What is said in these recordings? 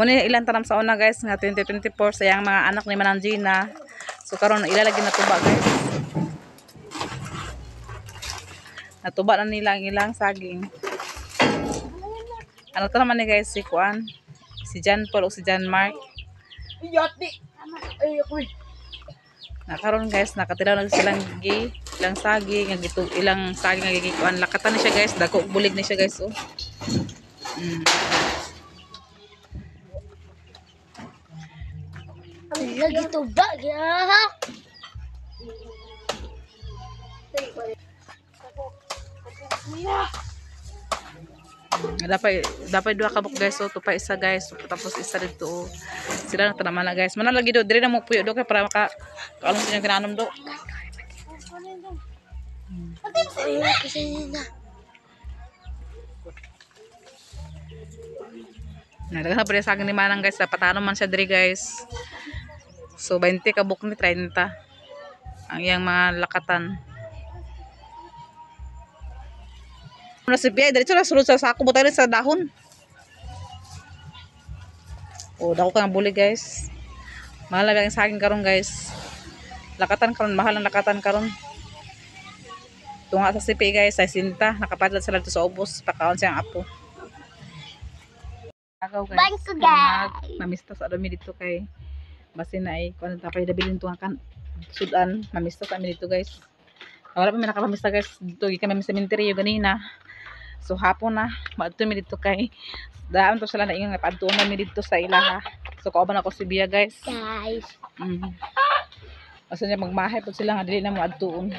Muna ilang tanam sa una guys nga 2024 sayang mga anak ni Manang Gina. So karon ilalagay na tuba guys. Natuba na nila ang ilang saging. Ano to naman ni guys si Kuan? Si John Paul o si John Mark. Nakaroon guys, nakatiraw na silang ilang saging, ilang saging nga gigikuan. Lakatan na siya guys, dako bulig na siya guys oh. Lagi tuba ya. Dapat dua kabuk guys so tupa isa guys tapos isa dito oh. Sila na tanaman na guys. Mana lagi do dire na mo puyo do kay para maka kaalon sa tinanom do. Nadagan pa sa akin ni Manang guys, patano man siya diri guys. So 20 kabuk ni 30 ang iyang mga lakatan. Ano si Pia, diretso na sulod sa sako butay sa dahon. Oh, dako ka ng buli guys. Mahal na ang saging karon guys. Lakatan karon, mahal ang lakatan karon. Tunga sa sipi guys, ay sinta, nakapadlad sila dito sa ubos, pakaon siyang apo. Agaw guys, mamista sa dami dito kay basin na ay kung tapay dabilin tunga kan sudan, mamista sa amin dito guys. Wala pa may nakapamista guys, dito gikan kami sa cemetery ganina. So hapon na, maadto mi dito kay daan to sila na ingon nga padtuon mi dito sa ilaha. So kauban ako si Bia guys. Asa niya magmahay pud sila nga dili na mo adtuon.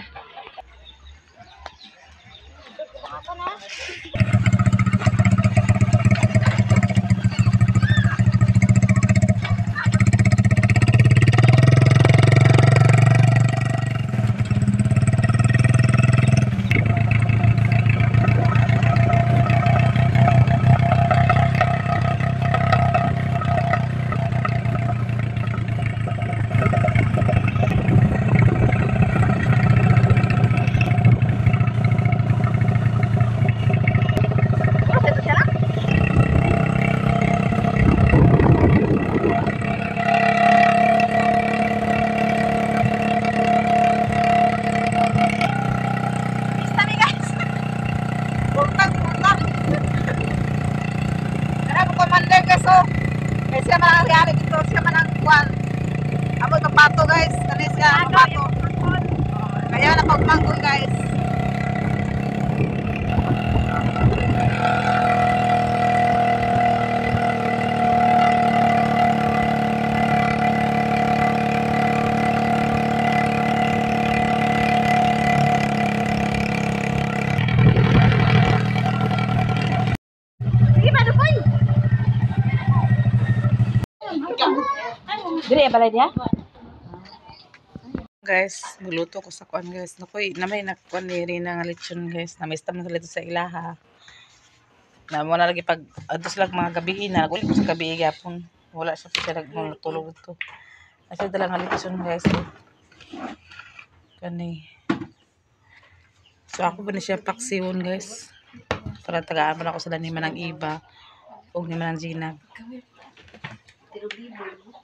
Siya man ang reali dito, siya man ang kuwan. Amo itong pato guys, kani siya ang pato. Kaya na pagmanggoy guys. Dili balay dia. Guys, niluto ko sa kuan guys. Nakoy, namay nakuan ni Rina nga lechon guys. Namista man sila sa ilaha. Na mo na lagi pag adto sila mga gabi na, ulit ko sa gabi gyapon. Wala siya sila nagtulog dito. Asa dala nga lechon guys. Kani. So ako ba ni siya paksiwon guys. Para tagaan man ako sila ni Manang Iba o ni Manang Gina.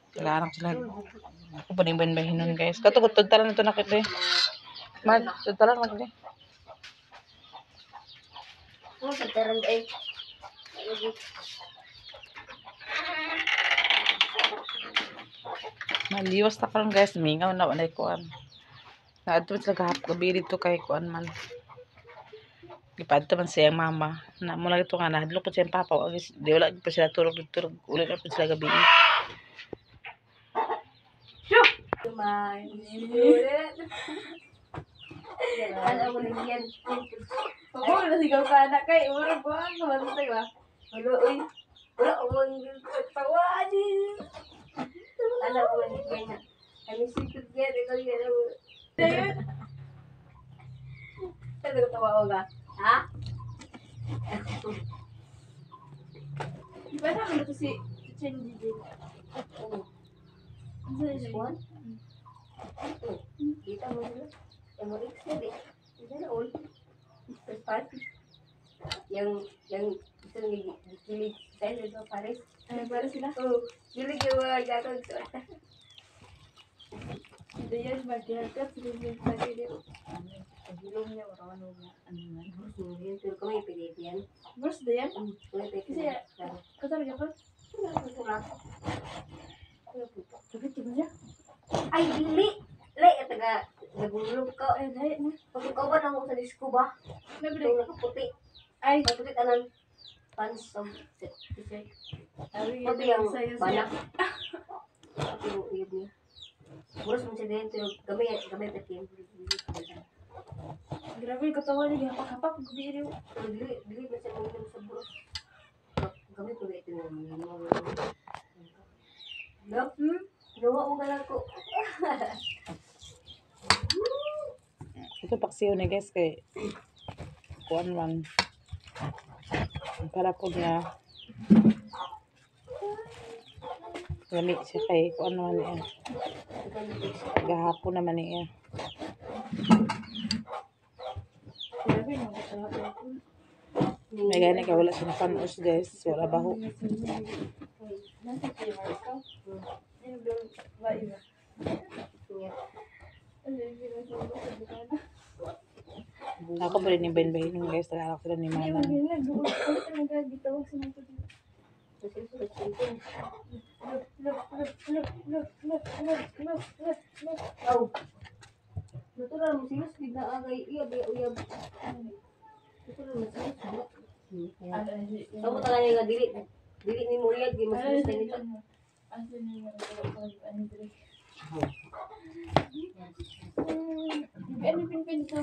Kailangan sila. Ako pa rin bahin nun guys. Katugod talan ito nakit eh. Talan nakit eh. Maliwas na karon guys. Mingaw na wala kuan. Naadto sila kahap gabi dito kay kuan man. Ipadto man siyang mama. Na mula ito nga nahadlok po siyang papa. Di wala pa sila tulog. Ulit na po sila gabi. Alam mo na yan. Ako, nasigaw ka na kay. Wala ba? Kamatay ba? Wala, uy. Wala, umang tawanin. Alam mo na yan. Kami sikot yan. Ikaw yan. Saan ka tawa ka? Ha? Diba naman ito si Chen Gigi? Oo. Ano sa one? Kita mo nila. Yang mau extend eh. Kita na all. First party. Yang isa nang gikilig tayo sa Paris. Ano para sila? Oh, dili kayo magagawag sa ata. Ito yan, magkakakat. Silipin sa video. Pagilong niya, wala ano nga. Yun, pero kami pwede yan. Verse na yan? Kasi, Kasama niya ka? Sabit ko niya. ay, dili! Lay, taga, nagulog ka. Ay, dahil na. Pag ikaw ba nang sa disco ba? May Ito break. nakaputi. Ay, Nakaputi tanan. Pants of t-shirt. ay, Pati yung sa'yo banak. Pati yung uyab niya. Buras mo siya din, pero gamay pati yung Grabe, katawa niya. Hapak-hapak. Gubiri. pero dili na siya uminom sa buras. Gamay ko na ito yung no? Ginawa ko na ko. Ito paksiyo ni guys kay kuan man. Para po niya gamit siya kay kuan man niya. Gahapon naman niya. Grabe, nakatawa. May gani ka wala siya panos guys. Wala baho. Nasa kayo, Marco? Yung doon, ba iba? Ano yung ginagawa ko sa bukana? Ako pa rin yung bahin yung guys. Tagalak sila ni Ay, Manang. magaling. Ulit ka nagagitawag sa mga dito. Look. Aw. Natural mo siyos, bigla agay uyab. Natural mo siyos, bigla. Ano, hindi. Kamu talaga nga dili. Dili ni mo uyab, di mas Ano, gusto nito. ano yung ano dito? Ano pinpin ito?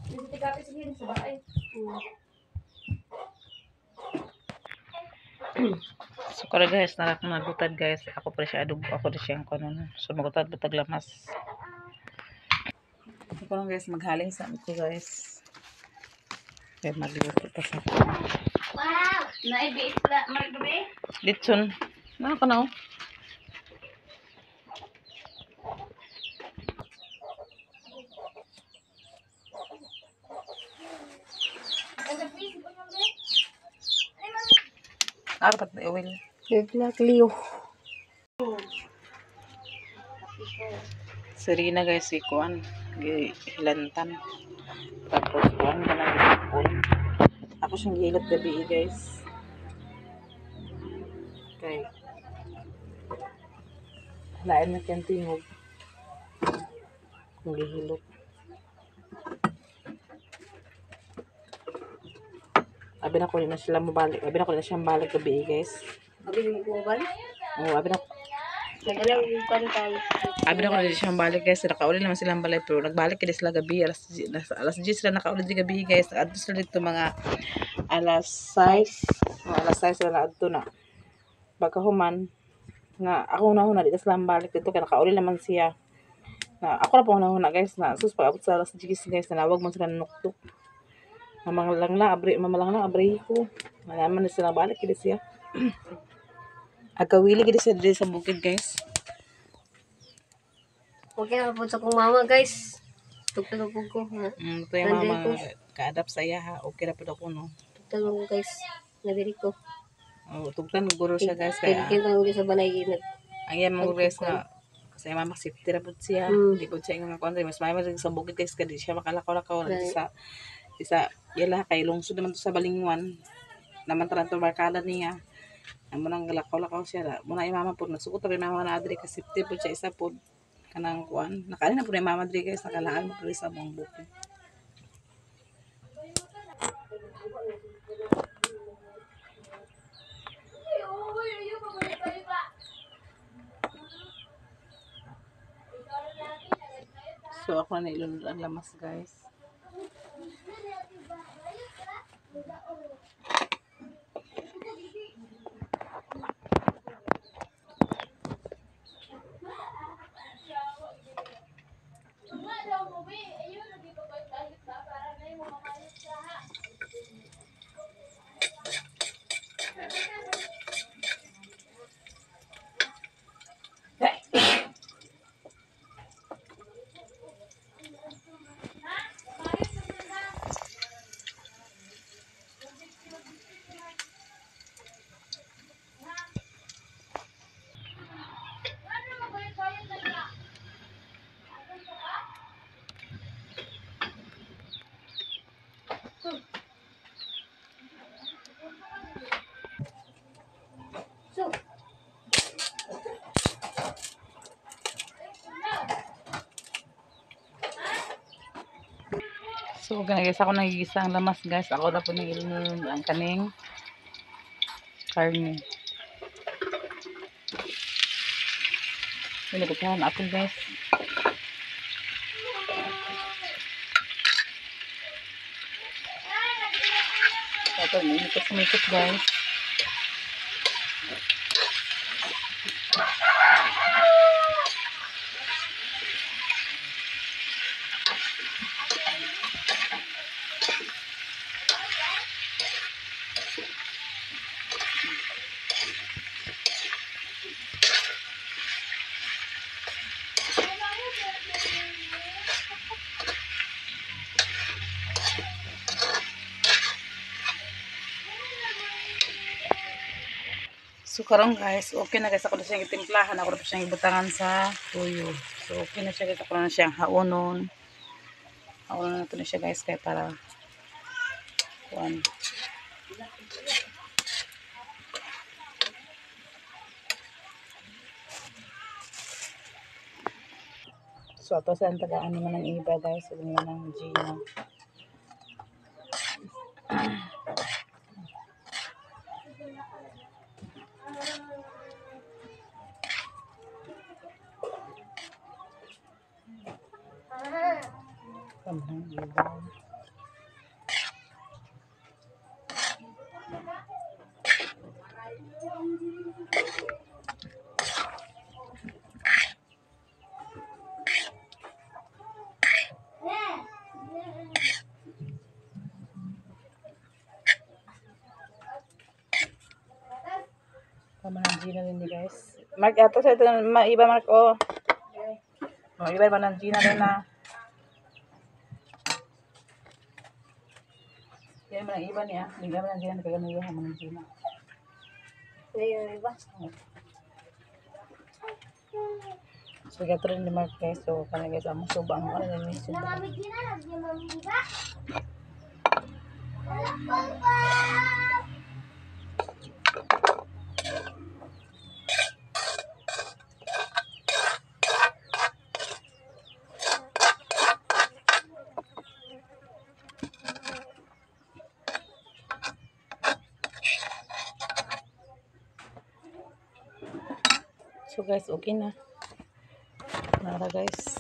Dito tigapit sige sa bahay. So kaya guys, nagutad guys. Ako pa siya adobo. Ako na siyang kanon. So magutad butag lamas. Ako lang guys, maghaling sa ko guys. Kaya magluto pa sa Wow! Naibis na, margabi? Litson. Na ako na oh. Dapat na oil. Black Leo. Serena guys, si Kuan. Hilantan. Tapos Kuan ka na gisipon. Ako siyang gihilot gabi guys. Okay. Lain na kayang tingog. Kung gihilot. Abi na ko na sila mabalik. Abi na ko na siyang balik gabi guys. Abi yung kuban? Oo, abi na Nagalang yung pantay. Abi na ko na siyang balik guys. Nakauli naman silang balay pero nagbalik kaya sila gabi. Alas 10 sila nakauli di gabi guys. Adto sila dito mga alas 6. Alas 6 sila na adto na. Pagkahuman nga ako na dito sila balik dito kaya nakauli naman siya. Na ako na po na guys na sus pag abot sa alas 10 guys na nawag man sila nuktok. Mamalang lang abri ko. Malaman na sila balik kaya siya. Agawili kaya siya dito sa bukid guys. Okay na po sa kong mama guys. Tugtulog ko. Ito yung mama ka-adapt sa iya ha. Okay na po ako no. Tugtulog ko guys. Nadiri ko. Tugtan guro siya guys kaya Kaya ko sa balay. ang yan mga guys nga kasi mama safety ra pud siya. Di ko siya nga kuan mas may sa bukid guys kadi siya makalakaw-lakaw sa yala kay lungsod naman to sa Balingwan. Naman taranto barkada niya. Amo nang lakaw-lakaw siya. Muna yung mama pud nagsuot pa mama na adri ka safety pud siya isa pud kanang kuan. Nakaali na pud yung mama adri guys nakalaan mo pud sa mong bukid. So ako na ilunod ang lamas guys. So, guys, ako nagigisa ang lamas, guys. Ako na po ang kaning karne. Pinagutahan ako, guys. Ito, mikos-mikos, guys. So karon guys, okay na guys, ako na siyang itimplahan, ako na po siyang ibutangan sa tuyo. So okay na siya guys, ako na siyang haunon. Haunon na ito na siya guys, kaya para kuan. So ito sa tagaan naman ng iba guys, sa naman ng Gina. Kamang iba. Kamang Gina din guys. Mark, ato sa ito, iba Mark, oh. Oh, iba ba ng Gina din na. Yan man ang iba niya. Hindi naman ang Gina, nagkagano yung hamang ng Gina. Ngayon, iba. So, gato rin ni Mark guys. So, kanya guys, among suba ang ano rin yung suba. So guys, okay na. Nara guys.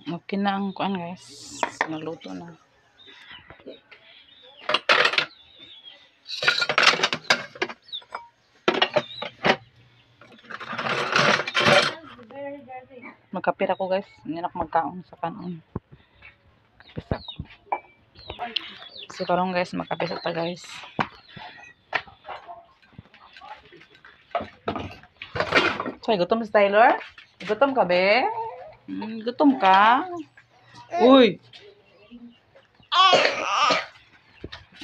Okay na ang kuan guys. Naluto na. Magkapit ako guys. Hindi na ako magkaon sa kanon. Kapit ako. So karong guys, magkapit ta guys. So, gutom si Tyler? Gutom ka, be? Gutom ka? Uy!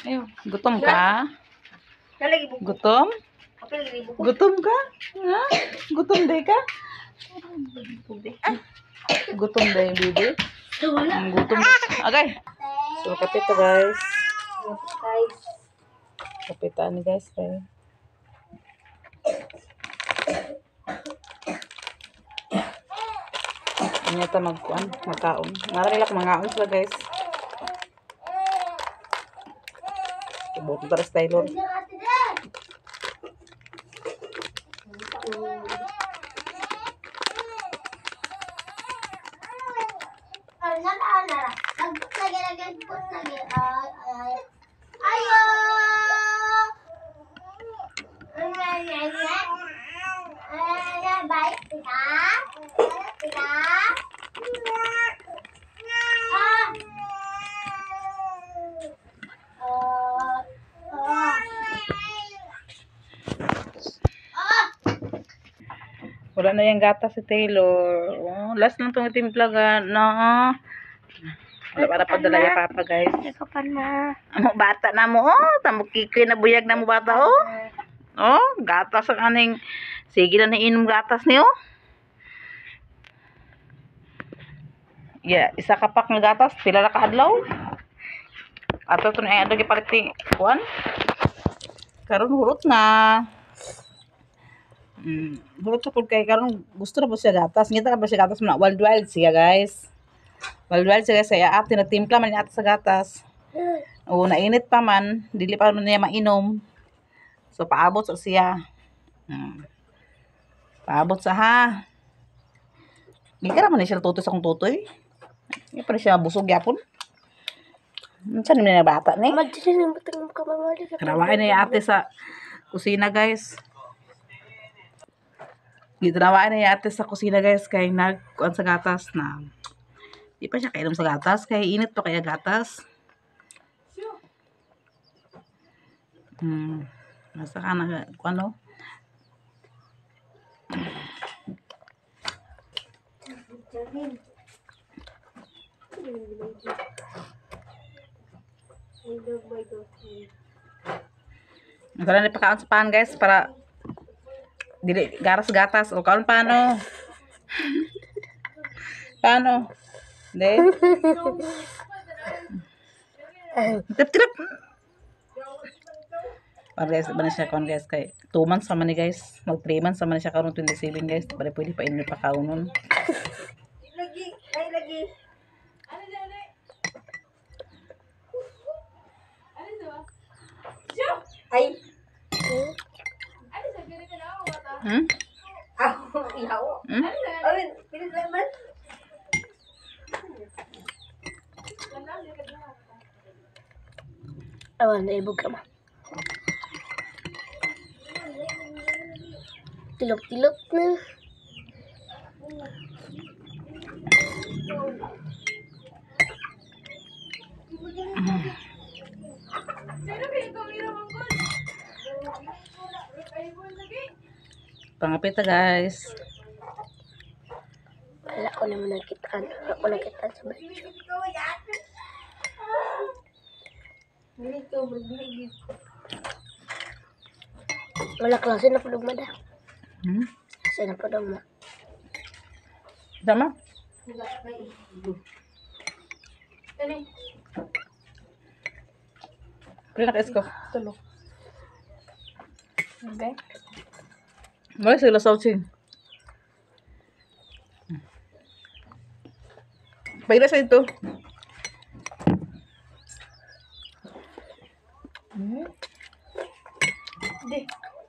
Ayaw, gutom ka? Gutom? Gutom ka? Ha? Gutom day ka? Gutom day, baby? Gutom. Okay. So, kapit to, guys. Kapitaan ni guys, kayo. Ano ito magkuhan, magkaon. Nara nila kumangaon sila guys. Ibuto tara sa Taylor. Wala na yung gata si Taylor. Oh, last lang itong itimplaga. No. Wala para padala ya papa guys. Amo bata na mo. Oh, tamukiki na buyag na mo bata. Oh. Oh, gatas ang aning. Sige na nainom gatas niyo. Yeah, isa ka pak ng gatas. Pila na kaadlaw. Ato ito na yung adog ipalit ni Juan. Karon hurot na. Burot sa kay karon gusto na po siya gatas. Ngita na ba siya gatas na wild siya guys. Wild siya guys. Kaya ate na timpla man ni ate sa gatas. O nainit pa man, dili pa man niya mainom. So paabot sa siya. Paabot sa ha. Gika naman siya tutoy sa kong tutoy. Hindi pa rin siya busog yapon. Saan naman na bata ni? Madali na matang kamamali ka. Trawain na yung ate sa kusina guys. Trawain na yung ate sa kusina guys. Kaya nagkuhan sa gatas na. Di pa siya kainom sa gatas. Kaya init pa kaya gatas. Nasa ka na ano? Ito na pagkaon sa pan guys para dili garas gatas o kaon paano? Paano? Hindi. Tip. Para guys, ba na siya kaon guys kay 2 months naman ni guys. Mag 3 months naman siya karon 27 guys. Para pwede pa inyo pa kaon nun. Lagi. Ay. Ihaw. Ay, pilit naman. Awan, naibog ka ma. Tilok-tilok na. Pangapita guys. Wala ko naman nakitaan. Ako nakitaan sa bahay. Wala klase na pulog mo da. Klase na pulog mo. Sama? Pila ka esko? Tulo. Okay. Mula sila saucing. Pagkita sa ito. Hindi.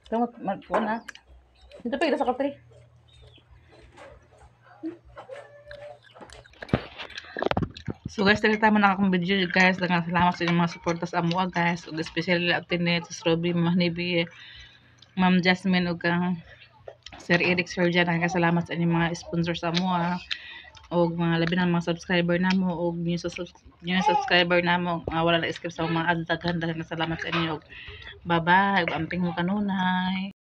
Tama, magpuan ha. Dito pagkita sa kapri. So guys, talaga tama na akong video guys. Salamat sa inyong mga suporta sa amuha guys. Ug especially la Tinet, sa Strawberry, Mama Nibi, Ma'am Jasmine ug kang Sir Eric Surgeon. Salamat sa inyong mga sponsor sa amuha. Og mga labi ng mga subscriber namo og new subscriber namo wala na skip sa mga ads daghan salamat sa inyo. Bye bye. Amping mo kanunay.